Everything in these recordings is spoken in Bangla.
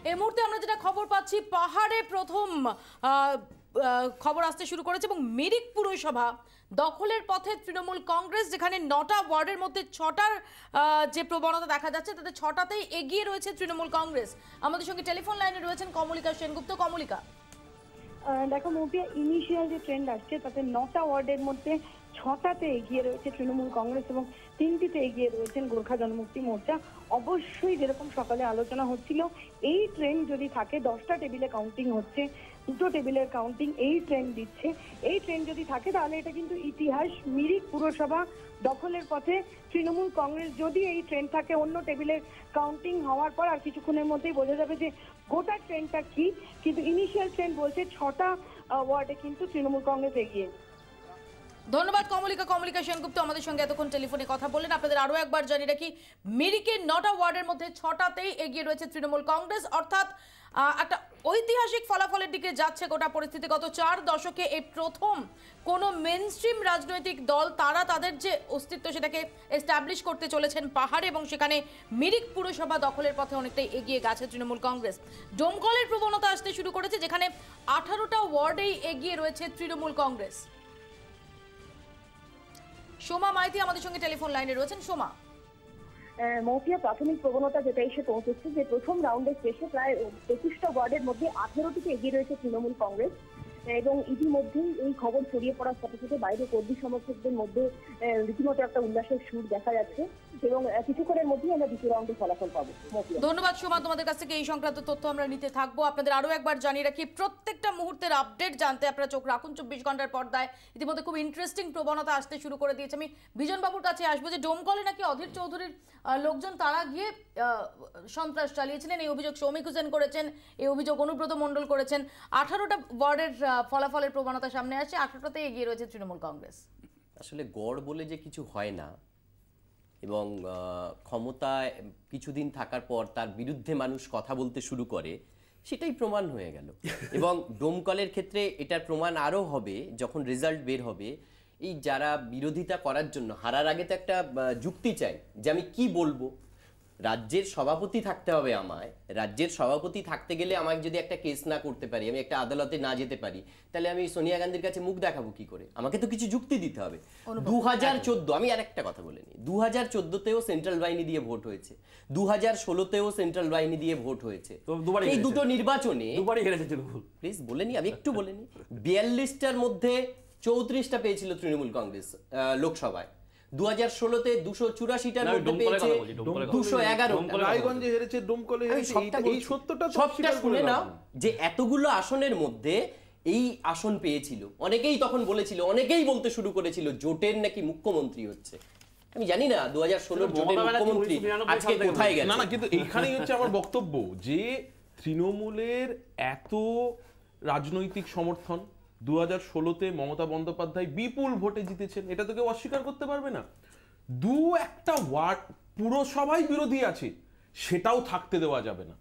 এই মুহূর্তে আমরা যেটা খবর পাচ্ছি, পাহাড়ে প্রথম খবর আসতে শুরু করেছে এবং মিরিক পুরসভা দখলের পথে তৃণমূল কংগ্রেস, যেখানে 9টা ওয়ার্ডের মধ্যে 6টার যে প্রবণতা দেখা যাচ্ছে তাতে 6টাতেই এগিয়ে রয়েছে তৃণমূল কংগ্রেস। আমাদের সঙ্গে টেলিফোন লাইনে রয়েছেন কমলিকা সেনগুপ্ত। কমলিকা, দেখো মৌপিয়া, ইনিশিয়াল যে ট্রেন্ড আসছে তাতে 9টা ওয়ার্ডের মধ্যে 6টাতে এগিয়ে রয়েছে তৃণমূল কংগ্রেস এবং 3টিতে এগিয়ে রয়েছেন গোর্খা জনমুক্তি মোর্চা। অবশ্যই যেরকম সকালে আলোচনা হচ্ছিল, এই ট্রেন্ড যদি থাকে, 10টা টেবিলে কাউন্টিং হচ্ছে, 2টো টেবিলের কাউন্টিং, এই ট্রেন্ড দিচ্ছে, এই ট্রেন্ড যদি থাকে তাহলে এটা কিন্তু ইতিহাস। মিরিক পুরসভা দখলের পথে তৃণমূল কংগ্রেস, যদি এই ট্রেন্ড থাকে, অন্য টেবিলের কাউন্টিং হওয়ার পর আর কিছুক্ষণের মধ্যেই বোঝা যাবে যে গোটা ট্রেন্ডটা কি। কিন্তু ইনিশিয়াল ট্রেন্ড বলছে 6টা ওয়ার্ডে কিন্তু তৃণমূল কংগ্রেস এগিয়ে। ধন্যবাদ কমলিকা সেনগুপ্ত আমাদের সঙ্গে এতক্ষণ টেলিফোনে কথা বললেন। আপনাদের আরো একবার জানিয়ে রাখি, মিরিকের 9টা ওয়ার্ডের মধ্যে 6টাতেই এগিয়ে রয়েছে তৃণমূল কংগ্রেস, অর্থাৎ একটা ঐতিহাসিক ফলাফলের দিকে যাচ্ছে গোটা পরিস্থিতি। গত 4 দশকে এই প্রথম কোনো মেনস্ট্রিম রাজনৈতিক দল তারা তাদের যে অস্তিত্ব সেটাকে এস্টাবলিশ করতে চলেছেন পাহাড়ে, এবং সেখানে মিরিক পুরসভা দখলের পথে অনেকটাই এগিয়ে গেছে তৃণমূল কংগ্রেস। ডোমকলের প্রবণতা আসতে শুরু করেছে, যেখানে 18টা ওয়ার্ডেই এগিয়ে রয়েছে তৃণমূল কংগ্রেস। সোমা মাইতি আমাদের সঙ্গে টেলিফোন লাইনে রয়েছেন। সোমা, মৌপিয়া, প্রাথমিক প্রবণতা যেটা এসে পৌঁছেছে যে প্রথম রাউন্ডের শেষে প্রায় 25টা ওয়ার্ডের মধ্যে 18টিতে এগিয়ে রয়েছে তৃণমূল কংগ্রেস এবং ইতিমধ্যেই এই খবর ছড়িয়ে পড়ার সাথে সাথে বাইরে কর্মী সমর্থকদের মধ্যে রীতিমতো একটা উল্লাসের সুর দেখা যাচ্ছে এবং কিছুক্ষণের মধ্যেই আমরা দ্বিতীয় রাউন্ডের ফলাফল পাবো। ধন্যবাদ সোমা, তোমাদের কাছ থেকে এই সংক্রান্ত তথ্য আমরা নিতে থাকবো। আপনাদের আরো একবার জানিয়ে রাখি, প্রত্যেকটা মুহূর্তের আপডেট জানতে আপনারা চোখ রাখুন 24 ঘন্টার পর্দায়। ইতিমধ্যে খুব ইন্টারেস্টিং প্রবণতা আসতে শুরু করে দিয়েছে। আমি বিজন বাবুর কাছে আসবো, যে ডোমকলে নাকি অধীর চৌধুরীর লোকজন তারা গিয়ে সন্ত্রাস চালিয়েছিলেন, এই অভিযোগ সৌমিক হোসেন করেছেন, এই অভিযোগ অনুব্রত মণ্ডল করেছেন। 18টা ওয়ার্ডের ফলাফলের প্রবণতা সামনে আসছে, 18টাতে এগিয়ে রয়েছে তৃণমূল কংগ্রেস। আসলে গড় বলে যে কিছু হয় না, এবং ক্ষমতায় কিছুদিন থাকার পর তার বিরুদ্ধে মানুষ কথা বলতে শুরু করে, সেটাই প্রমাণ হয়ে গেল। এবং ডোমকলের ক্ষেত্রে এটার প্রমাণ আরও হবে যখন রেজাল্ট বের হবে। এই যারা বিরোধিতা করার জন্য হারার আগে তো একটা যুক্তি চাই যে আমি কি বলবো। রাজ্যের সভাপতি থাকতে হবে আমায়, রাজ্যের সভাপতি থাকতে গেলে আমাকে যদি একটা কেস না করতে পারি, আমি একটা আদালতে না যেতে পারি, তাহলে আমি সোনিয়া গান্ধীর কাছে মুখ দেখাবো কি করে? আমাকে তো কিছু যুক্তি দিতে হবে। 2014, আমি আর একটা কথা বলে নিই, 2014তেও সেন্ট্রাল বাহিনী দিয়ে ভোট হয়েছে, 2016তেও সেন্ট্রাল বাহিনী দিয়ে ভোট হয়েছে। এই দুটো নির্বাচনে প্লিজ বলে নি, আমি একটু বলে নি, 42টার মধ্যে 34টা পেয়েছিল তৃণমূল কংগ্রেস লোকসভায়। 2016তে 284টার মধ্যে পেয়েছে 211। রায়গঞ্জে হেরেছে, ডোমকলে হেরেছে। এই সত্যটা সবটা শুনে নাও যে এতগুলো আসনের মধ্যে এই আসন পেয়েছিল। অনেকেই তখন বলেছিল, অনেকেই বলতে শুরু করেছিল জোটের নাকি মুখ্যমন্ত্রী হচ্ছে। আমি জানি না 2016 জোটের মুখ্যমন্ত্রী আজকে কোথায় গেছে। না, কিন্তু এইখানেই হচ্ছে আমার বক্তব্য যে তৃণমূলের এত রাজনৈতিক সমর্থন, 2016তে মমতা বন্দ্যোপাধ্যায় বিপুল ভোটে জিতেছেন, এটা তো কেউ অস্বীকার করতে পারবে না। একটা ওয়ার্ড পুরসভায় বিরোধী আছে, সেটাও থাকতে দেওয়া যাবে না।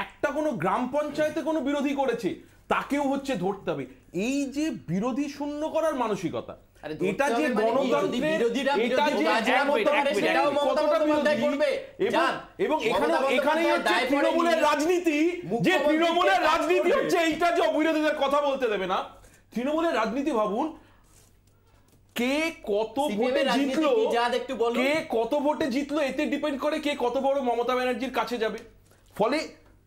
একটা কোনো গ্রাম পঞ্চায়েতে কোনো বিরোধী করেছে, তাকেও হচ্ছে ধরতে হবে। এই যে বিরোধী শূন্য করার মানসিকতা, এটা যে গণতন্ত্রের, এবং এখানেই হচ্ছে তৃণমূলের রাজনীতি, যে তৃণমূলের রাজনীতি হচ্ছে এইটা যে বিরোধীদের কথা বলতে দেবে না। তৃণমূলের রাজনীতি ভাবুন, কে কত ভোটে জিতলো, কে কত ভোটে জিতলো, এতে ডিপেন্ড করে কে কত বড় মমতা ব্যানার্জির কাছে যাবে। ফলে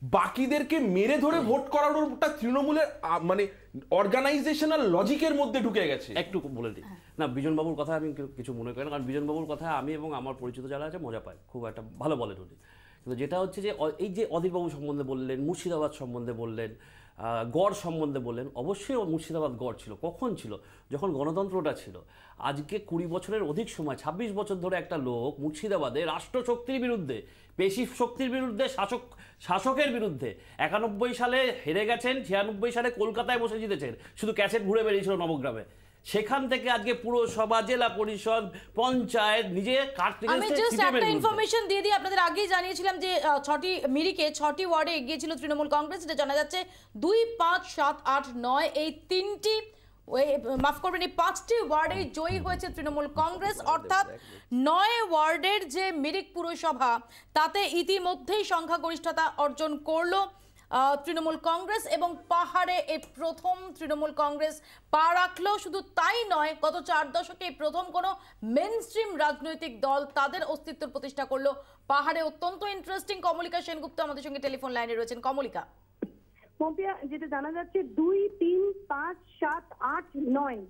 বাকিদেরকে মেরে ধরে ভোট করানোটা তৃণমূলের মানে অর্গানাইজেশনাল লজিকের মধ্যে ঢুকে গেছে। একটু বলে দিই না, বিজন বাবুর কথা আমি কিছু মনে করি না, কারণ বিজন বাবুর কথা আমি এবং আমার পরিচিত যারা আছে মজা পায়, খুব একটা ভালো বলেন উনি। কিন্তু যেটা হচ্ছে যে এই যে অধীরবাবু সম্বন্ধে বললেন, মুর্শিদাবাদ সম্বন্ধে বললেন, গড় সম্বন্ধে বললেন, অবশ্যই মুর্শিদাবাদ গড় ছিল। কখন ছিল? যখন গণতন্ত্রটা ছিল। আজকে 20 বছরের অধিক সময়, 26 বছর ধরে একটা লোক মুর্শিদাবাদে রাষ্ট্রশক্তির বিরুদ্ধে, পেশি শক্তির বিরুদ্ধে, শাসকের বিরুদ্ধে 91 সালে হেরে গেছেন, 96 সালে কলকাতায় বসে জিতেছেন, শুধু ক্যাসেট ঘুরে বেরিয়েছিল নবগ্রামে। সেখান থেকে আজকে পুরসভা, জেলা পরিষদ, পঞ্চায়েত নিজে আমি জাস্ট একটা ইনফরমেশন দিয়ে দিই, আপনাদের আগেই জানিয়েছিলাম যে 6টি মিরিকে 6টি ওয়ার্ডে এগিয়ে ছিল তৃণমূল কংগ্রেস। এটা জানা যাচ্ছে 2, 5, 7, 8, 9 এই 3টি, মাফ করবেন, এই 5টি ওয়ার্ডে জয়ী হয়েছে তৃণমূল কংগ্রেস। অর্থাৎ 9 ওয়ার্ডের যে মিরিক পুরসভা তাতে ইতিমধ্যেই সংখ্যাগরিষ্ঠতা অর্জন করলো তৃণমূল কংগ্রেস, এবং পাহাড়ে এই প্রথম তৃণমূল কংগ্রেস পা রাখলো। শুধু তাই নয়, গত 4 দশকে এই প্রথম কোনো মেনস্ট্রিম রাজনৈতিক দল তাদের অস্তিত্ব প্রতিষ্ঠা করলো পাহাড়ে। অত্যন্ত ইন্টারেস্টিং। কমলিকা সেনগুপ্ত আমাদের সঙ্গে টেলিফোন লাইনে রয়েছেন। কমলিকা, মপিয়া, যেটা জানা যাচ্ছে 2, 3, 5, 7, 8, 9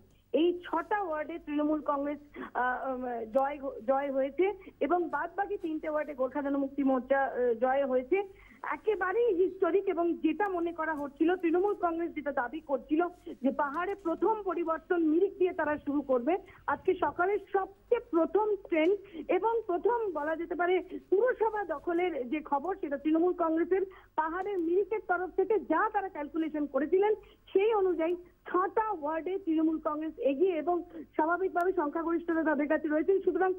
এই 6টা ওয়ার্ডে তৃণমূল কংগ্রেস জয় হয়েছে এবং বাদ বাকি 3টে ওয়ার্ডে গোর্খা জনমুক্তি মোর্চা জয় হয়েছে। একেবারেই হিস্টোরিক। এবং যেটা মনে করা হচ্ছিল, তৃণমূল কংগ্রেস যেটা দাবি করছিল যে পাহাড়ে প্রথম পরিবর্তন মিরিক দিয়ে তারা শুরু করবে, আজকে সকালের সবচেয়ে প্রথম ট্রেন্ড এবং প্রথম বলা যেতে পারে পুরসভা দখলের যে খবর, সেটা তৃণমূল কংগ্রেসের পাহাড়ের মিরিকের তরফ থেকে যা তারা ক্যালকুলেশন করেছিলেন সেই অনুযায়ী 6টা ওয়ার্ডে তৃণমূল কংগ্রেস এগিয়ে এবং স্বাভাবিকভাবে সংখ্যাগরিষ্ঠতা তাদের কাছে রয়েছে। সুতরাং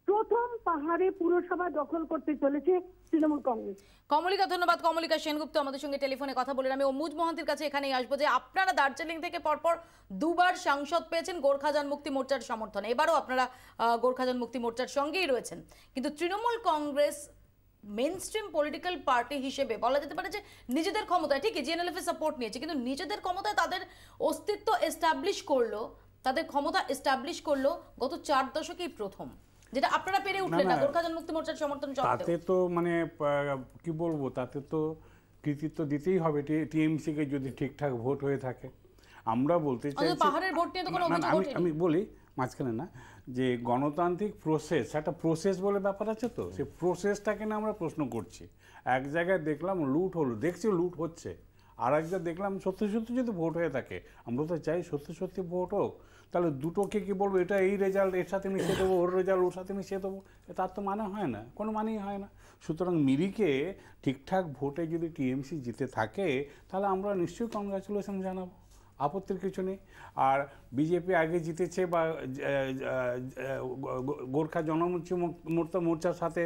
প্রথম পাহাড়ে পুরসভা দখল করতে চলেছে তৃণমূল কংগ্রেস। কমলিকা, ধন্যবাদ। কমলিকা সেনগুপ্ত আমাদের সঙ্গে টেলিফোনে কথা বলেন। আমি অমুজ মহান্তির কাছে এখানেই আসবো যে আপনারা দার্জিলিং থেকে পরপর 2বার সাংসদ পেয়েছেন গোর্খা জনমুক্তি মোর্চার সমর্থনে, এবারও আপনারা গোর্খা জনমুক্তি মোর্চার সঙ্গেই রয়েছেন, কিন্তু Trinamool Congress mainstream political party হিসেবে বলা যেতে পারে যে নিজেদের ক্ষমতায়, ঠিকই জিএনএলএফ এর সাপোর্ট নিয়েছে, কিন্তু নিজেদের ক্ষমতায় তাদের অস্তিত্ব এস্টাবলিশ করলো, তাদের ক্ষমতা এস্টাবলিশ করলো গত 4 দশকেই প্রথম, যেটা আপনারা পেরে উঠলেন না গোর্খা জনমুক্তি মোর্চার সমর্থন সত্ত্বেও। তাতে তো মানে কি বলবো, তাতে তো কৃতিত্ব দিতেই হবে টিএমসি কে যদি ঠিকঠাক ভোট হয়ে থাকে। আমরা বলতে চাই পাহাড়ের ভোট নিয়ে তো কোনো অভিযোগ ওঠেনি। আমি বলি মাঝখানে না, যে গণতান্ত্রিক প্রসেস, একটা প্রসেস বলে ব্যাপার আছে, তো সেই প্রসেসটাকে না আমরা প্রশ্ন করছি। এক জায়গায় দেখলাম লুট হলো, দেখছি লুট হচ্ছে, আর এক জায়গায় দেখলাম সত্যি সত্যি যদি ভোট হয়ে থাকে, আমরা তো চাই সত্যি সত্যি ভোট হোক, তাহলে দুটোকে কি বলবো, এটা এই রেজাল্ট এর সাথে মিশিয়ে দেবো, ওর রেজাল্ট ওর সাথে মিশিয়ে দেবো, তার তো মানে হয় না, কোনো মানেই হয় না। সুতরাং মিরিকে ঠিকঠাক ভোটে যদি টিএমসি জিতে থাকে, তাহলে আমরা নিশ্চয়ই কংগ্রাচুলেশন জানাবো, আপত্তির কিছু নেই। আর বিজেপি আগে জিতেছে বা গোর্খা জনমুক্তি মোর্চার সাথে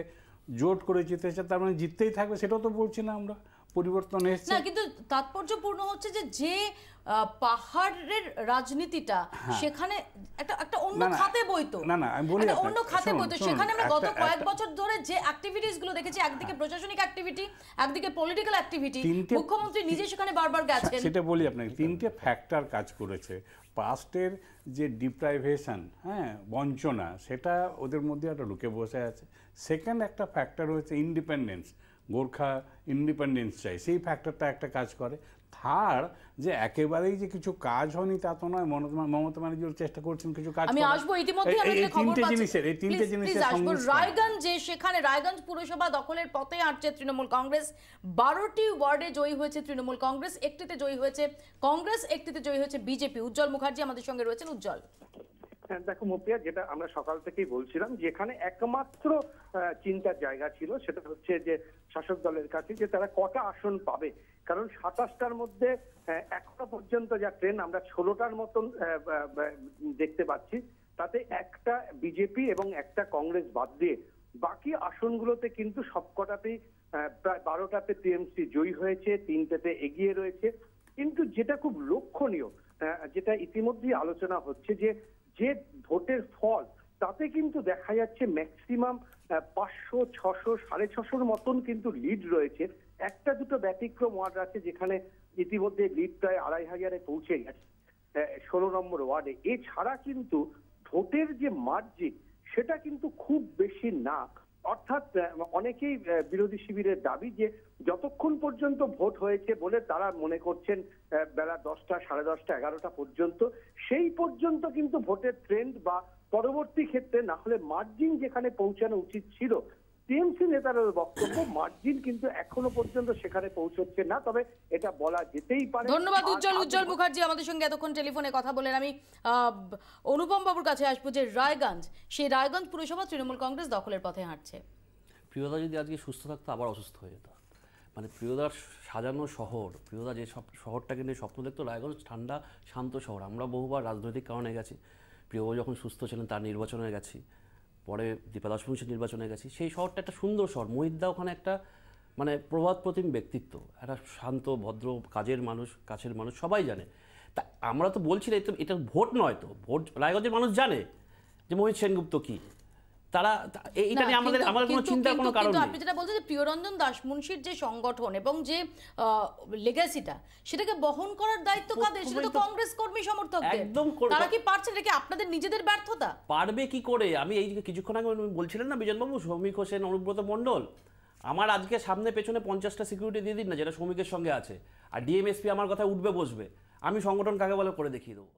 জোট করে জিতেছে, তার মানে জিততেই থাকবে, সেটাও তো বলছি না আমরা। পরিবর্তন এসেছে না, কিন্তু তাৎপর্যপূর্ণ হচ্ছে যে পাহাড়ের রাজনীতিটা সেখানে একটা অন্য খাতে বইতো, না আমি বলি অন্য খাতে বইতো। সেখানে আমরা গত কয়েক বছর ধরে যে অ্যাক্টিভিটিস গুলো দেখেছি, একদিকে প্রশাসনিক অ্যাক্টিভিটি, একদিকে পলিটিক্যাল অ্যাক্টিভিটি, মুখ্যমন্ত্রী নিজে সেখানে বারবার গেছেন। সেটা বলি আপনাকে, 3টে ফ্যাক্টর কাজ করেছে। পাস্টের যে ডিপ্রাইভেশন, বঞ্চনা, সেটা ওদের মধ্যে একটা ঢুকে বসে আছে। সেকেন্ড একটা ফ্যাক্টর হচ্ছে ইন্ডিপেন্ডেন্স, গোর্খা ইন্ডিপেন্ডেন্স চাই, সেই ফ্যাক্টরটা একটা কাজ করে। থার্ড, যে একেবারেই যে কিছু কাজ হয়নি তা তো নয়, মমতা ব্যানার্জি চেষ্টা করছেন কিছু কাজ। আমি আসবো, ইতিমধ্যে আমি একটা খবর পাচ্ছি, এই তিনটে জিনিসের রায়গঞ্জ, যে সেখানে রায়গঞ্জ পুরসভা দখলের পথে হাঁটছে তৃণমূল কংগ্রেস। 12টি ওয়ার্ডে জয়ী হয়েছে তৃণমূল কংগ্রেস, একটিতে জয়ী হয়েছে কংগ্রেস, একটিতে জয়ী হয়েছে বিজেপি। উজ্জ্বল মুখার্জি আমাদের সঙ্গে রয়েছেন। উজ্জ্বল, দেখো মপিয়া, যেটা আমরা সকাল থেকেই বলছিলাম, যেখানে একমাত্র চিন্তার জায়গা ছিল সেটা হচ্ছে যে শাসক দলের কাছে যে তারা কটা আসন পাবে। কারণ 27টার মধ্যে এখনো পর্যন্ত যা ট্রেন আমরা 16টার মতন দেখতে পাচ্ছি, তাতে একটা বিজেপি এবং একটা কংগ্রেস বাদ দিয়ে বাকি আসনগুলোতে কিন্তু সবকটাতেই প্রায় 12টাতে টিএমসি জয়ী হয়েছে, 3টেতে এগিয়ে রয়েছে। কিন্তু যেটা খুব লক্ষণীয়, যেটা ইতিমধ্যেই আলোচনা হচ্ছে, যে ভোটের ফল তাতে কিন্তু দেখা যাচ্ছে ম্যাক্সিমাম 500, 600, 650 মতন কিন্তু লিড রয়েছে। একটা দুটো ব্যতিক্রম ওয়ার্ড আছে যেখানে ইতিমধ্যে লিড প্রায় 2500-এ পৌঁছে গেছে 16 নম্বর ওয়ার্ডে। এছাড়া কিন্তু ভোটের যে মার্জিন সেটা কিন্তু খুব বেশি না। অর্থাৎ অনেকেই বিরোধী শিবিরের দাবি যে যতক্ষণ পর্যন্ত ভোট হয়েছে বলে তারা মনে করছেন বেলা 10টা, 10:30, 11টা পর্যন্ত, সেই পর্যন্ত কিন্তু ভোটের ট্রেন্ড বা পরবর্তী ক্ষেত্রে না হলে মার্জিন যেখানে পৌঁছানো উচিত ছিল, টিএমসি নেতাদের বক্তব্য মার্জিন কিন্তু এখনো পর্যন্ত সেখানে পৌঁছচ্ছে না। তবে এটা বলা যেতেই পারে। ধন্যবাদ উজ্জ্বল মুখার্জি আমাদের সঙ্গে এতক্ষণ টেলিফোনে কথা বলেন। আমি অনুপম বাবুর কাছে আসবো যে রায়গঞ্জ, সেই রায়গঞ্জ পুরসভা তৃণমূল কংগ্রেস দখলের পথে হাঁটছে। প্রিয়দা যদি আজকে সুস্থ থাকতো আবার অসুস্থ হয়ে যেত। মানে প্রিয়দার সাজানো শহর, প্রিয়দা যে সব শহরটাকে নিয়ে স্বপ্ন দেখতো, রায়গঞ্জ ঠান্ডা শান্ত শহর। আমরা বহুবার রাজনৈতিক কারণে গেছি, প্রিয়বাবু যখন সুস্থ ছিলেন তার নির্বাচনে গেছি, পরে দীপা দাশবংশীর নির্বাচনে গেছি। সেই শহরটা একটা সুন্দর শহর। মহিদ্দা ওখানে একটা মানে প্রবাদ প্রতিম ব্যক্তিত্ব, একটা শান্ত ভদ্র কাজের মানুষ, কাছের মানুষ, সবাই জানে। তা আমরা তো বলছি না এটা ভোট নয়, তো ভোট রায়গঞ্জের মানুষ জানে যে মোহিত সেনগুপ্ত কী। তারা এইটা নিয়ে আমাদের কোনো চিন্তার কোনো কারণ কিন্তু নেই। আপনি যেটা বলছেন যে প্রিয়রঞ্জন দাস মুন্সির যে সংগঠন এবং যে লেগাসিটা সেটাকে বহন করার দায়িত্ব কাদের? সেটা তো কংগ্রেস কর্মী সমর্থকদের। একদম তারা কি পারছেন? এটা কি আপনাদের নিজেদের ব্যর্থতা? পারবে কি করে? আমি এই যে কিছুক্ষণ আগে বলছিলেন না বিজনবাবু, সৌমিক হোসেন, অনুব্রত মণ্ডল, আমার আজকে সামনে পেছনে 50টা সিকিউরিটি দিয়ে দিন না, যেটা সৌমিকের সঙ্গে আছে, আর ডিএমএসপি আমার কথা উঠবে বসবে, আমি সংগঠন কাকে বলে করে দেখিয়ে দেবো।